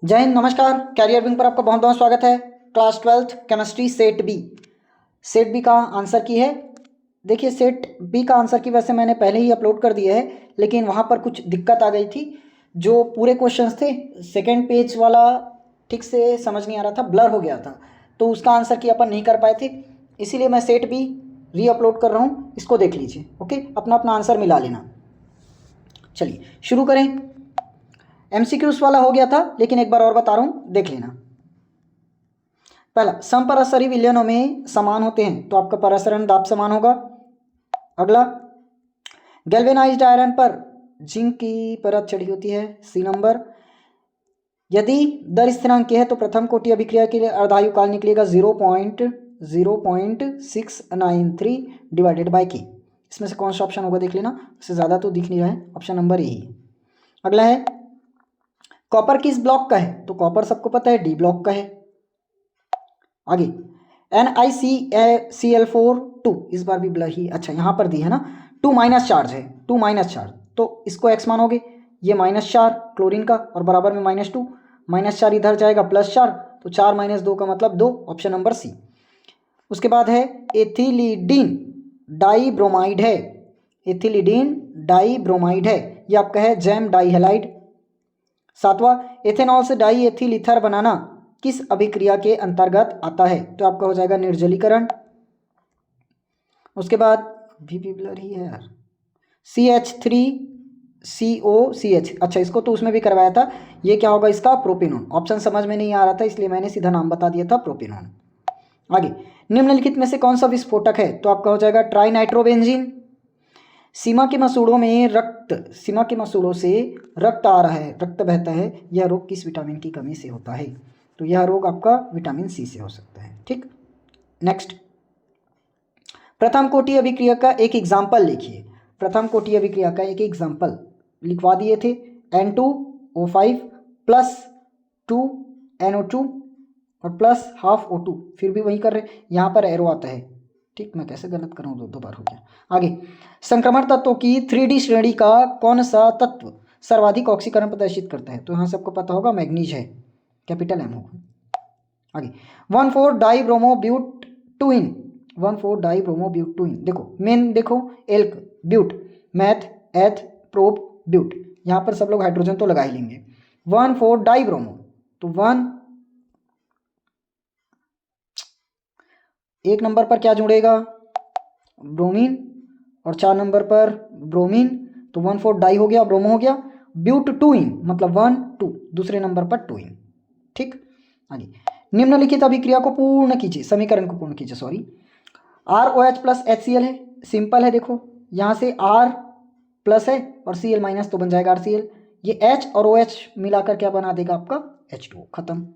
जय हिंद, नमस्कार। Career wing पर आपका बहुत बहुत स्वागत है। Class 12th chemistry set B का आंसर की है। देखिए, सेट बी का आंसर की वैसे मैंने पहले ही अपलोड कर दिया है, लेकिन वहाँ पर कुछ दिक्कत आ गई थी। जो पूरे क्वेश्चंस थे, सेकेंड पेज वाला ठीक से समझ नहीं आ रहा था, ब्लर हो गया था, तो उसका आंसर की अपन नहीं कर पाए थे। इसीलिए मैं सेट बी री अपलोड कर रहा हूँ, इसको देख लीजिए। ओके, अपना अपना आंसर मिला लेना। चलिए शुरू करें। एमसीक्यूज वाला हो गया था, लेकिन एक बार और बता रहा हूँ, देख लेना। पहला, समपरासरी विलयनों में समान होते हैं, तो आपका परासरण दाब समान होगा। अगला, गैल्वेनाइज्ड आयरन पर जिंक की परत चढ़ी होती है, सी नंबर। यदि दर स्थिरांक है तो प्रथम कोटि अभिक्रिया के लिए अर्धायु काल निकलेगा 0.0693 डिवाइडेड बाय के। इसमें से कौन सा ऑप्शन होगा देख लेना, इससे ज़्यादा तो दिख नहीं रहा है, ऑप्शन नंबर यही है। अगला है, कॉपर किस ब्लॉक का है, तो कॉपर सबको पता है डी ब्लॉक का है। आगे, NiCl4 इस बार भी ब्लर ही, अच्छा यहाँ पर दी है ना, 2 माइनस चार्ज है, 2 माइनस चार्ज, तो इसको x मानोगे, ये -4 क्लोरीन का और बराबर में -2, -4 इधर जाएगा +4, तो 4 - 2 का मतलब 2, ऑप्शन नंबर सी। उसके बाद है एथिलीडीन डाईब्रोमाइड है, एथिलीडीन डाईब्रोमाइड है, ये आपका है जैम डाईहेलाइड। सातवां, एथेनॉल से डाई एथिल ईथर बनाना किस अभिक्रिया के अंतर्गत आता है, तो आपका हो जाएगा निर्जलीकरण। उसके बाद भी ब्लर ही है यार, CH3COCH, अच्छा इसको तो उसमें भी करवाया था, ये क्या होगा इसका, प्रोपेनॉन। ऑप्शन समझ में नहीं आ रहा था, इसलिए मैंने सीधा नाम बता दिया था, प्रोपेनॉन। आगे, निम्नलिखित में से कौन सा विस्फोटक है, तो आपका हो जाएगा ट्राइनाइट्रोबेंजीन। सीमा के मसूड़ों से रक्त आ रहा है, रक्त बहता है, यह रोग किस विटामिन की कमी से होता है, तो यह रोग आपका विटामिन सी से हो सकता है। ठीक, नेक्स्ट, प्रथम कोटि अभिक्रिया का एक एग्जाम्पल लिखिए। प्रथम कोटि अभिक्रिया का एक एग्जाम्पल लिखवा दिए थे, N2O5 प्लस 2NO2 और प्लस हाफ O2, फिर भी वही कर रहे, यहाँ पर एरो आता है। ठीक, मैं कैसे गलत कर रहा हूँ, दो बार हो गया। आगे, संक्रमण तत्वों की 3D श्रेणी का कौन सा तत्व सर्वाधिक ऑक्सीकरण प्रदर्शित करता है, तो यहाँ सबको पता होगा मैग्नीज है, कैपिटल M होगा। आगे, 1,4-डाईब्रोमोब्यूटूइन, 1,4-डाईब्रोमोब्यूटूइन, देखो मेन देखो, alk but, meth eth prop but, यहाँ पर सब लोग हाइड्रोजन तो लगा ही लेंगे। 1,4-डाईब्रोमो, तो 1 नंबर पर क्या जुड़ेगा, ब्रोमीन, और 4 नंबर पर ब्रोमीन, तो 1,4-डाई हो गया, ब्रोमो हो गया। ब्यूटूइन मतलब 1,2, दूसरे नंबर पर टूइन। ठीक, आगे, निम्नलिखित अभिक्रिया को पूर्ण कीजिए, समीकरण को पूर्ण कीजिए, सॉरी। ROH प्लस HCl है, सिंपल है, देखो यहाँ से R प्लस है और Cl माइनस, तो बन जाएगा RCl। ये H और OH मिलाकर क्या बना देगा आपका H2O, खत्म।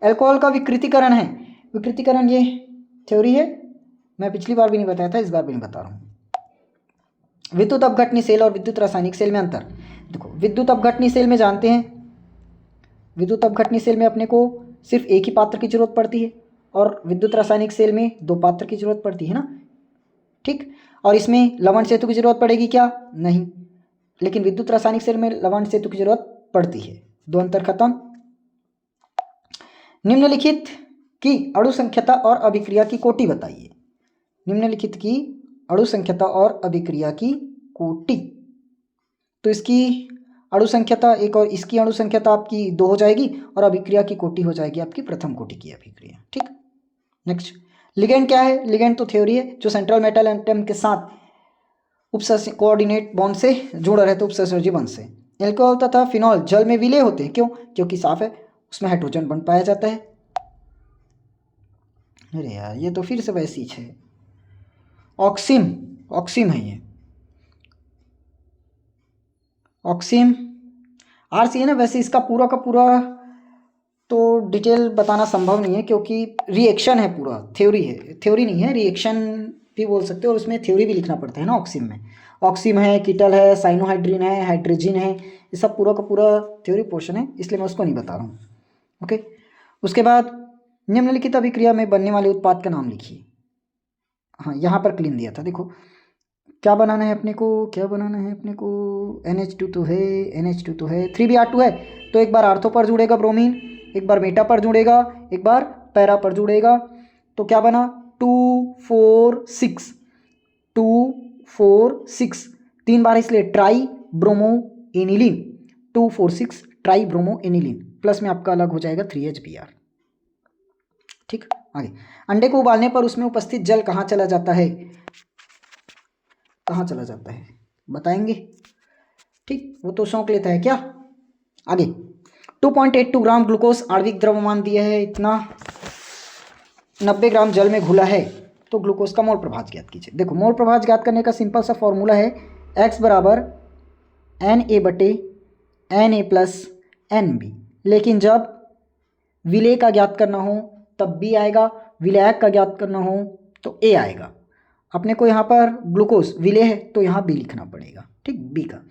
एल्कोहल का विकृतीकरण है, विकृतीकरण ये थ्योरी है, मैं पिछली बार भी नहीं बताया था, इस बार भी नहीं बता रहा हूँ। विद्युत अपघटनी सेल और विद्युत रासायनिक सेल में अंतर, देखो विद्युत अपघटनी सेल में जानते हैं, विद्युत अपघटनी सेल में अपने को सिर्फ एक ही पात्र की जरूरत पड़ती है, और विद्युत रासायनिक सेल में 2 पात्र की जरूरत पड़ती है ना। ठीक, और इसमें लवण सेतु की जरूरत पड़ेगी क्या, नहीं, लेकिन विद्युत रासायनिक सेल में लवण सेतु की जरूरत पड़ती है, 2 अंतर खत्म। निम्नलिखित की अणु संख्यता और अभिक्रिया की कोटि बताइए, निम्नलिखित की अणु संख्यता और अभिक्रिया की कोटि, तो इसकी अणु संख्यता एक और इसकी अणु संख्यता आपकी 2 हो जाएगी, और अभिक्रिया की कोटि हो जाएगी आपकी प्रथम कोटि की अभिक्रिया। ठीक, नेक्स्ट, लिगेंड क्या है, लिगेंड तो थ्योरी है, जो सेंट्रल मेटल एटम के साथ कोऑर्डिनेट बॉन्ड से जुड़ा रहता है, उपसंयोजी बंध से। एल्कोहल तथा फिनॉल जल में विलय होते हैं, क्यों, क्योंकि साफ है, उसमें हाइड्रोजन बंध पाया जाता है। अरे यार, ये तो फिर से वैसी है, ऑक्सिम है ये, ऑक्सिम RC है ना। वैसे इसका पूरा का पूरा तो डिटेल बताना संभव नहीं है, क्योंकि रिएक्शन है, पूरा थ्योरी है, थ्योरी नहीं है, रिएक्शन भी बोल सकते हो, और उसमें थ्योरी भी लिखना पड़ता है ना। ऑक्सिम में ऑक्सिम है, कीटल है, साइनोहाइड्रिन है, हाइड्रोजिन है, ये सब पूरा का पूरा थ्योरी पोर्शन है, इसलिए मैं उसको नहीं बता रहा हूँ। ओके, उसके बाद निम्नलिखित अभिक्रिया में बनने वाले उत्पाद का नाम लिखिए। हाँ, यहाँ पर क्लीन दिया था, देखो क्या बनाना है अपने को, क्या बनाना है अपने को, NH2 तो है, NH2 तो है, 3Br2 है, तो एक बार आर्थो पर जुड़ेगा ब्रोमीन, एक बार मेटा पर जुड़ेगा, एक बार पैरा पर जुड़ेगा। तो क्या बना 2 4 6, 2 4 6, 3 बार इसलिए try bromo aniline, 2 4 6 try bromo aniline, plus में आपका अलग हो जाएगा 3HBr। ठीक, आगे अंडे को उबालने पर उसमें उपस्थित जल कहाँ चला जाता है, कहाँ चला जाता है बताएंगे। ठीक, वो तो शौक लेता है क्या। आगे 2.82 ग्राम ग्लूकोज आणविक द्रव्यमान दिया है इतना, 90 ग्राम जल में घुला है, तो ग्लूकोज का मोल प्रभाज ज्ञात कीजिए। देखो मोल प्रभाज ज्ञात करने का सिंपल सा फॉर्मूला है x बराबर Na प्लस NB, लेकिन जब विलेय का ज्ञात करना हो तब B आएगा, विलायक का ज्ञात करना हो तो A आएगा। अपने को यहाँ पर ग्लूकोज विलेय है तो यहाँ B लिखना पड़ेगा, ठीक, B का।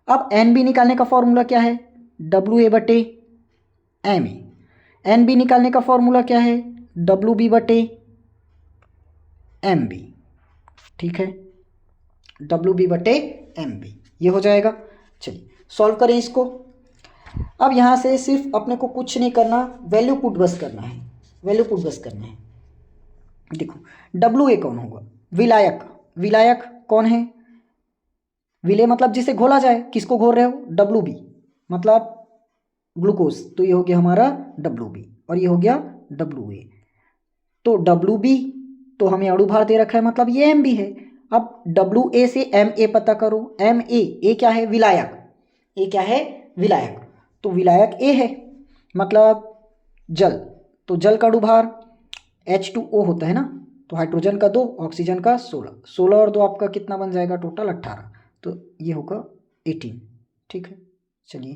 अब NB निकालने का फॉर्मूला क्या है, WA/Ma। NB निकालने का फॉर्मूला क्या है, WB/MB, ठीक है, WB/MB, ये हो जाएगा। चलिए सॉल्व करें इसको। अब यहाँ से सिर्फ अपने को कुछ नहीं करना, वैल्यू पुट बस करना है, वैल्यू पुट बस करना है। देखो WA कौन होगा, विलायक, विलायक कौन है, विलेय मतलब जिसे घोला जाए, किसको घोल रहे हो, WB मतलब ग्लूकोज, तो ये हो गया हमारा WB और ये हो गया WA। तो WB तो हमें अणुभार दे रखा है मतलब ये MB है। अब WA से MA पता करो, A क्या है, विलायक, A क्या है, विलायक, तो विलायक A है मतलब जल, तो जल का अणुभार H2O होता है ना, तो हाइड्रोजन का 2, ऑक्सीजन का 16, 16 और 2 आपका कितना बन जाएगा टोटल 18, तो ये होगा 18। ठीक है, चलिए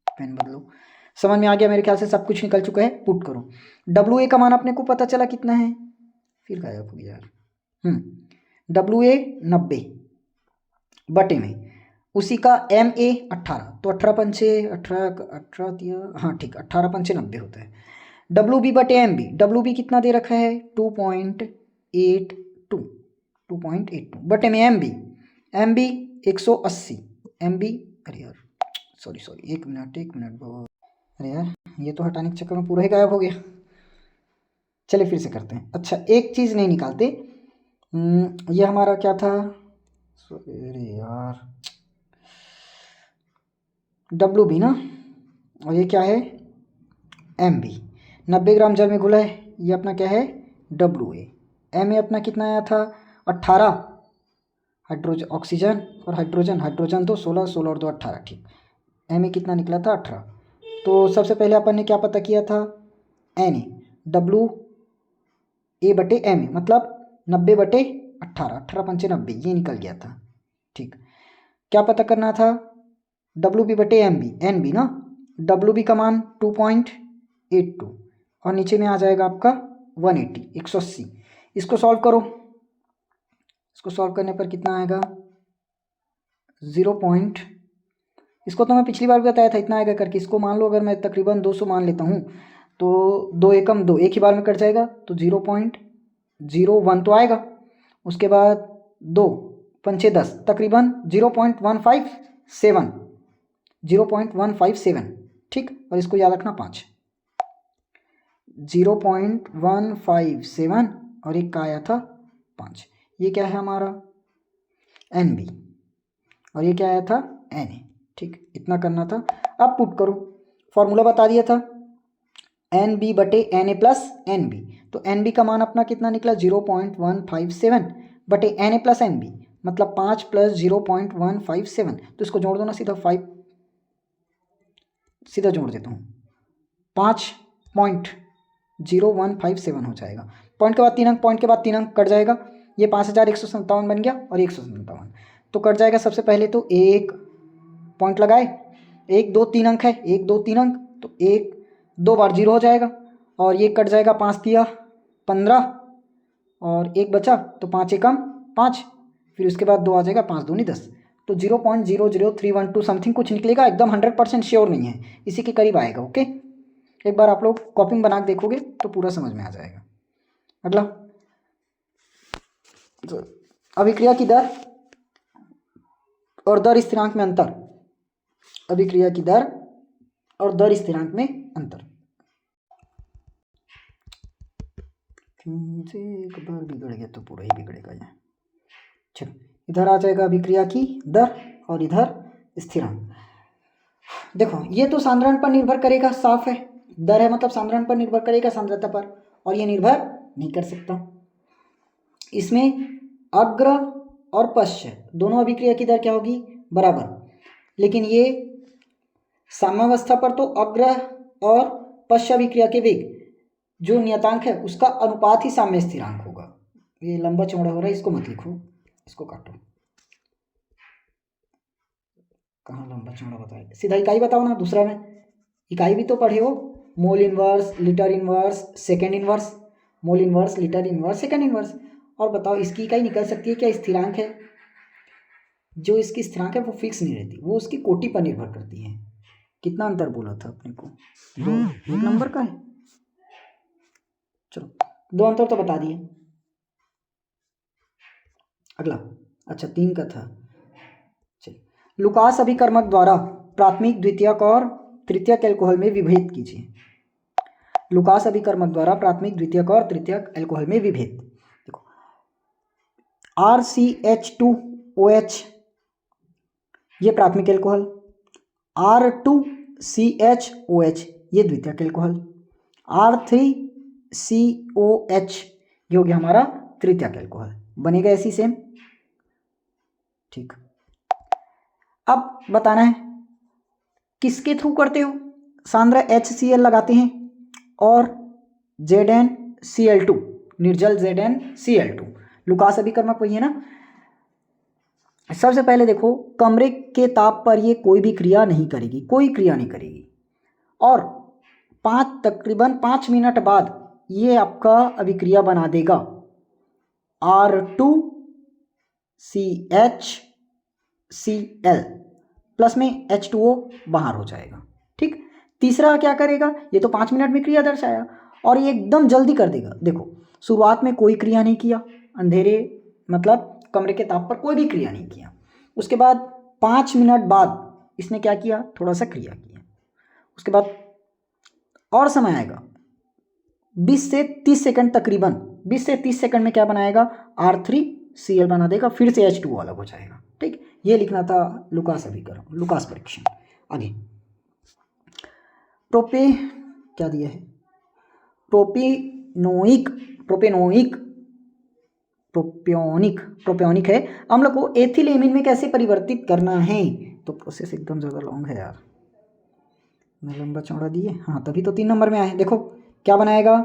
पेन बदलो। समझ में आ गया मेरे ख्याल से, सब कुछ निकल चुका है, पुट करो। WA का मान अपने को पता चला कितना है, फिर गायब हो गया यार। WA 90 बटे में उसी का MA 18, तो 18 पंचे 18 दिया, हाँ ठीक, 18 पंचे 90 होता है। WB बटे MB, WB कितना दे रखा है 2.82 बटे में MB 180, MB, अरे यार सॉरी एक मिनट अरे यार ये तो हटाने के चक्कर में पूरा ही गायब हो गया। चलिए फिर से करते हैं। अच्छा एक चीज़ नहीं निकालते, ये हमारा क्या था, अरे यार WB ना, और ये क्या है MB, 90 ग्राम जल में घुला है, ये अपना क्या है WA। MA अपना कितना आया था 18, हाइड्रोजन ऑक्सीजन और हाइड्रोजन तो 16, 16 और 2 18, ठीक। MA कितना निकला था 18। तो सबसे पहले अपन ने क्या पता किया था Na, WA बटे MA मतलब 90 बटे 18, 18 पंचे 90, ये निकल गया था, ठीक। क्या पता करना था WB बटे NB ना, WB का मान 2.82 और नीचे में आ जाएगा आपका 180। इसको सॉल्व करो, इसको सॉल्व करने पर कितना आएगा 0. इसको तो मैं पिछली बार भी बताया था इतना आएगा करके। इसको मान लो अगर मैं तकरीबन 200 मान लेता हूँ तो 2 एकम 2 एक ही बार में कट जाएगा, तो 0.01 तो आएगा। उसके बाद 2 पंचे 10, तकरीबन 0.157, ठीक। और इसको याद रखना 5, 0.157 और एक का आया था 5। ये क्या है हमारा NB और ये क्या आया था Na, ठीक। इतना करना था। अब पुट करो, फॉर्मूला बता दिया था NB बटे Na प्लस NB, तो NB का मान अपना कितना निकला 0.157 बटे Na प्लस NB मतलब 5 प्लस 0.157, तो इसको जोड़ दो ना सीधा, 5 सीधा जोड़ देता हूँ, 5.0157 हो जाएगा। पॉइंट के बाद 3 अंक, पॉइंट के बाद 3 अंक कट जाएगा, ये 5157 बन गया और 157, तो कट जाएगा। सबसे पहले तो एक पॉइंट लगाए, 1 2 3 अंक है, 1 2 3 अंक, तो 1 2 बार 0 हो जाएगा और ये कट जाएगा, 5 दिया 15 और 1 बचा, तो 5 एकम 5, फिर उसके बाद 2 आ जाएगा, 5 दूनी 10, तो 0.00312 समथिंग कुछ निकलेगा, एकदम 100% श्योर नहीं है, इसी के करीब आएगा। ओके, एक बार आप लोग कॉपी में बना के देखोगे तो पूरा समझ में आ जाएगा। अगला, तो अभिक्रिया की दर और दर स्थिरांक में अंतर, अभिक्रिया की दर और दर स्थिरांक में अंतर। एक बार बिगड़ गया तो पूरा ही बिगड़ेगा ये। चलो इधर आ जाएगा अभिक्रिया की दर और इधर स्थिरांक। देखो ये तो सांद्रण पर निर्भर करेगा, साफ है, दर है मतलब सांद्रण पर निर्भर करेगा, सांद्रता पर, और ये निर्भर नहीं कर सकता। इसमें अग्र और पश्च दोनों अभिक्रिया की दर क्या होगी, बराबर, लेकिन ये साम्यावस्था पर तो अग्र और पश्च अभिक्रिया के वेग जो नियतांक है उसका अनुपात ही साम्य स्थिरांक होगा। ये लंबा चौड़ा हो रहा है, इसको मत लिखो, इसको काटो। कहाँ लंबा चौड़ा बताए, सीधा इकाई बताओ ना। दूसरा में इकाई भी तो पढ़े हो, mole inverse, litre inverse, second inverse, mole inverse, litre inverse, second inverse. और बताओ इसकी इकाई निकल सकती है क्या, स्थिरांक है। जो इसकी स्थिरांक है वो फिक्स नहीं रहती, वो उसकी कोटि पर निर्भर करती है। कितना अंतर बोला था अपने को, 2, 1 नंबर का है। चलो 2 अंतर तो बता दिए। अगला, अच्छा 3 का था। चलिए, लुकास अभिकर्मक द्वारा प्राथमिक, द्वितीयक और तृतीयक एल्कोहल में विभेद कीजिए। लुकास अभिकर्मक द्वारा प्राथमिक, द्वितीयक और तृतीयक एल्कोहल में विभेद। देखो RCH2OH ये प्राथमिक एल्कोहल, R2CHOH ये द्वितीयक एल्कोहल, R3COH ये हो गया हमारा तृतीयक एल्कोहल। बनेगा ऐसी सेम, ठीक। अब बताना है किसके थ्रू करते हो, सांद्र HCl लगाते हैं और ZnCl2 निर्जल ZnCl2, लुकास अभिकर्मक वही है ना। सबसे पहले देखो कमरे के ताप पर ये कोई भी क्रिया नहीं करेगी, कोई क्रिया नहीं करेगी, और तकरीबन 5 मिनट बाद ये आपका अभिक्रिया बना देगा R2CHCl प्लस में H2O बाहर हो जाएगा, ठीक। तीसरा क्या करेगा, ये तो 5 मिनट में क्रिया दर्शाया और ये एकदम जल्दी कर देगा। देखो शुरुआत में कोई क्रिया नहीं किया, अंधेरे मतलब कमरे के ताप पर कोई भी क्रिया नहीं किया। उसके बाद 5 मिनट बाद इसने क्या किया, थोड़ा सा क्रिया किया। उसके बाद और समय आएगा 20 से 30 सेकंड, तकरीबन 20 से 30 सेकंड में क्या बनाएगा, R3Cl बना देगा, फिर से H2O अलग हो जाएगा, ठीक। ये लिखना था लुकास अभिकर्मक, लुकास परीक्षण। आगे क्या दिया है, प्रोपियोनिक है अम्ल को एथिलेमिन में कैसे परिवर्तित करना है। तो प्रोसेस एकदम ज़्यादा लॉन्ग है यार, मैं लंबा चौड़ा दिए, हाँ तभी तो 3 नंबर में आए। देखो क्या बनाएगा,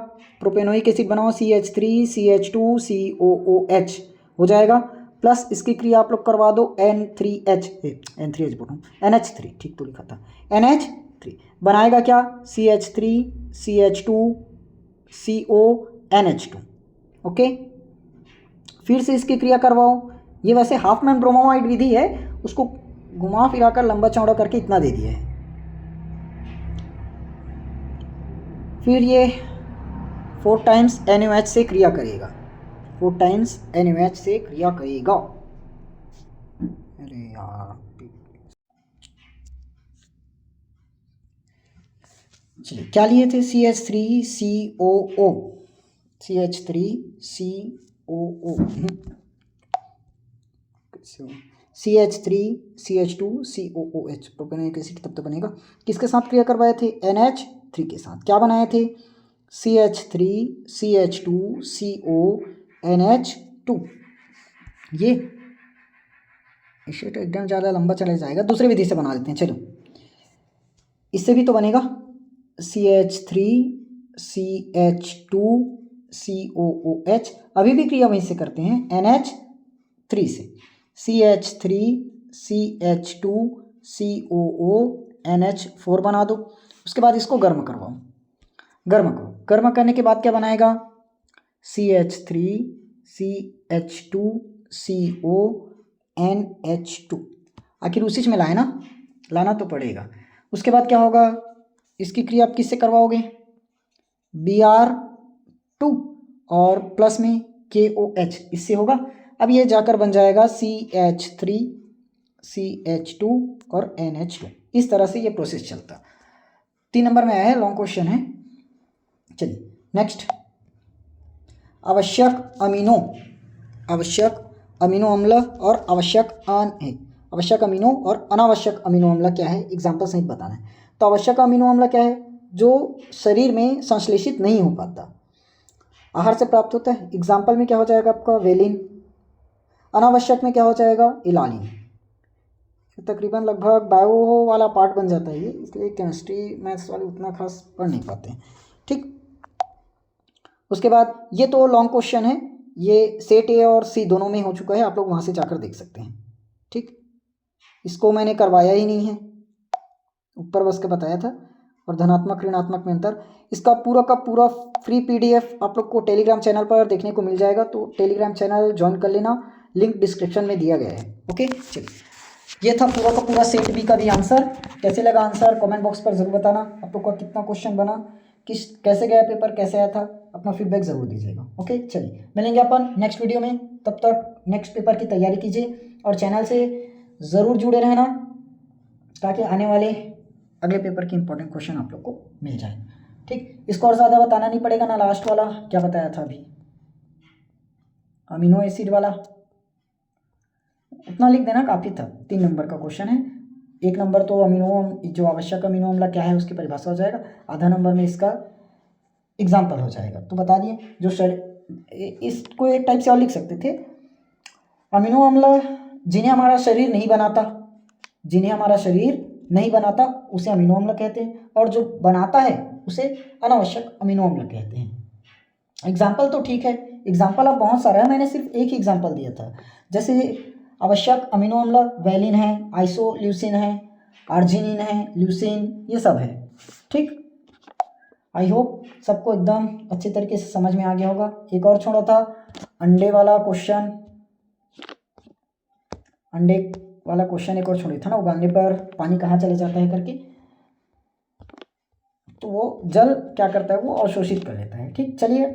प्रोपेनोइक एसिड बनाओ, CH3CH2COOH हो जाएगा, प्लस इसकी क्रिया आप लोग करवा दो NH3, ठीक तो लिखा था, NH3 बनाएगा क्या, CH3CH2CONH2, ओके। फिर से इसकी क्रिया करवाओ, ये वैसे हाफमैन ब्रोमाइड विधि है, उसको घुमा फिरा कर लंबा चौड़ा करके इतना दे दिया है। फिर ये 4 टाइम्स NaOH से क्रिया करेगा, 4 टाइम्स NaOH से क्रिया करेगा। अरे यार चलिए क्या लिए थे, CH3COO, CH3COOH प्रोपेनोइक एसिड तब तो बनेगा। किसके साथ क्रिया करवाए थे, NH3 के साथ। क्या बनाए थे, CH3CH2CONH2। ये इसे तो एकदम ज़्यादा लंबा चला जाएगा, दूसरी विधि से बना लेते हैं। चलो इससे भी तो बनेगा, CH3CH2COOH, अभी भी क्रिया वहीं से करते हैं, NH3 से, CH3CH2COONH4 बना दो। उसके बाद इसको गर्म करवाओ, गर्म करो, गर्म करने के बाद क्या बनाएगा, CH3CH2CONH2, आखिर उसी में लाए ना, लाना तो पड़ेगा। उसके बाद क्या होगा, इसकी क्रिया आप किससे करवाओगे, Br2 और प्लस में KOH, इससे होगा। अब ये जाकर बन जाएगा CH3CH2 और NH2। इस तरह से ये प्रोसेस चलता। 3 नंबर में आया है, लॉन्ग क्वेश्चन है। चलिए नेक्स्ट, आवश्यक अमीनो अम्ल और आवश्यक अमीनो और अनावश्यक अमीनो अम्ल क्या है, एग्जाम्पल सहित बताना है। तो आवश्यक अमीनो अम्ल क्या है, जो शरीर में संश्लेषित नहीं हो पाता, आहार से प्राप्त होता है। एग्जाम्पल में क्या हो जाएगा आपका, वेलिन। अनावश्यक में क्या हो जाएगा, इलानिन। तकरीबन लगभग बायो वाला पार्ट बन जाता है ये, इसलिए केमिस्ट्री मैथ्स वाले उतना खास पढ़ नहीं पाते हैं। ठीक, उसके बाद ये तो लॉन्ग क्वेश्चन है, ये सेट ए और सी दोनों में हो चुका है, आप लोग वहाँ से जाकर देख सकते हैं। ठीक, इसको मैंने करवाया ही नहीं है, ऊपर बस के बताया था। और धनात्मक ऋणात्मक में अंतर, इसका पूरा का पूरा फ्री पीडीएफ आप लोग को टेलीग्राम चैनल पर देखने को मिल जाएगा, तो टेलीग्राम चैनल ज्वाइन कर लेना, लिंक डिस्क्रिप्शन में दिया गया है। ओके, चलिए ये था पूरा का पूरा सेट बी का भी आंसर। कैसे लगा आंसर कमेंट बॉक्स पर ज़रूर बताना, आप लोग का कितना क्वेश्चन बना, कैसे गया पेपर, कैसे आया था, अपना फीडबैक ज़रूर दीजिएगा। ओके, चलिए मिलेंगे अपन नेक्स्ट वीडियो में, तब तक नेक्स्ट पेपर की तैयारी कीजिए और चैनल से ज़रूर जुड़े रहना, ताकि आने वाले अगले पेपर के इंपॉर्टेंट क्वेश्चन आप लोग को मिल जाए। ठीक, इसको और ज़्यादा बताना नहीं पड़ेगा ना, लास्ट वाला क्या बताया था अभी, अमीनो एसिड वाला, उतना लिख देना काफ़ी था। 3 नंबर का क्वेश्चन है, 1 नंबर तो जो आवश्यक अमीनो अम्ल क्या है उसकी परिभाषा हो जाएगा, आधा नंबर में इसका एग्जाम्पल हो जाएगा। तो बता दिए, जो इसको एक टाइप से और लिख सकते थे, अमीनो अम्ल जिन्हें हमारा शरीर नहीं बनाता उसे अमीनो अम्ल कहते हैं, और जो बनाता है उसे अनावश्यक अमीनो अम्ल कहते हैं। एग्जाम्पल तो ठीक है, एग्जाम्पल अब बहुत सारा है, मैंने सिर्फ एक ही एग्जाम्पल दिया था। जैसे आवश्यक अमीनो अम्ल वेलिन है, आइसोल्यूसिन है, आर्जिनिन है, ल्यूसिन, ये सब है। ठीक, आई होप सबको एकदम अच्छे तरीके से समझ में आ गया होगा। एक और छोड़ा था अंडे वाला क्वेश्चन, एक और छोड़ी था ना, उगाने पर पानी कहाँ चले जाता है करके, तो वो जल क्या करता है, वो अवशोषित कर लेता है। ठीक, चलिए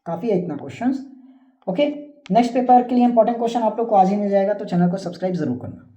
काफ़ी है इतना क्वेश्चंस। ओके, नेक्स्ट पेपर के लिए इंपॉर्टेंट क्वेश्चन आप लोग को आज ही मिल जाएगा, तो चैनल को सब्सक्राइब जरूर करना।